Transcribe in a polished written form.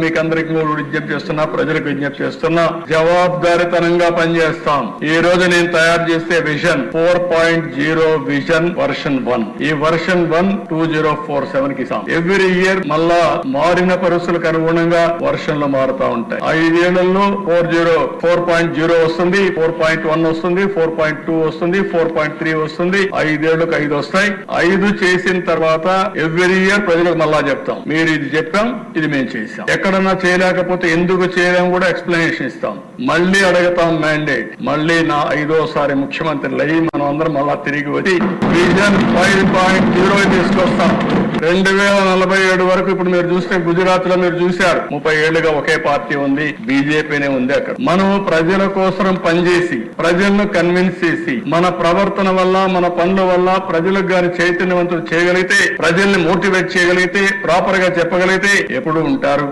మీకు అందరికీ విజ్ఞప్తి చేస్తున్నా, ప్రజలకు విజ్ఞప్తి చేస్తున్నా, జవాబుదారీతనంగా పనిచేస్తాం. ఈ రోజు నేను తయారు చేసే విజన్ 4.0 విజన్ వర్షన్ 1. ఈ వర్షన్ 1 2047 కి ఇస్తాం. ఎవ్రీ ఇయర్ మళ్ళా మారిన పరిస్థితులకు అనుగుణంగా వర్షన్లు మారుతా ఉంటాయి. 5 ఏళ్లలో 4.0 వస్తుంది, 4.1 వస్తుంది, 4.2 వస్తుంది, 4.3 వస్తుంది, 5 ఏళ్లకు 5 వస్తాయి. 5 చేసిన తర్వాత ఎవ్రీ ఇయర్ ప్రజలకు మళ్ళా చెప్తాం, మీరు ఇది చెప్పాం, ఇది మేము చేసాం. ఎక్కడన్నా చేయలేకపోతే ఎందుకు చేయలేం కూడా ఎక్స్ప్లెనేషన్ ఇస్తాం. మళ్ళీ అడుగుతాం మ్యాండేట్. మళ్ళీ నా 5వ ముఖ్యమంత్రి అయ్యి మనం అందరం మళ్ళా తిరిగి వచ్చి విజన్ 5.0 తీసుకొస్తాం. 2047 వరకు ఇప్పుడు మీరు చూస్తే గుజరాత్ లో మీరు చూశారు, 30 ఏళ్లుగా ఒకే పార్టీ ఉంది, బీజేపీనే ఉంది. అక్కడ మనం ప్రజల కోసం పనిచేసి ప్రజలను కన్విన్స్ చేసి మన ప్రవర్తన వల్ల మన పనుల వల్ల ప్రజలకు గాని చైతన్యవంతులు చేయగలిగితే, ప్రజల్ని మోటివేట్ చేయగలిగితే, ప్రాపర్ గా చెప్పగలిగితే ఎప్పుడు ఉంటారు.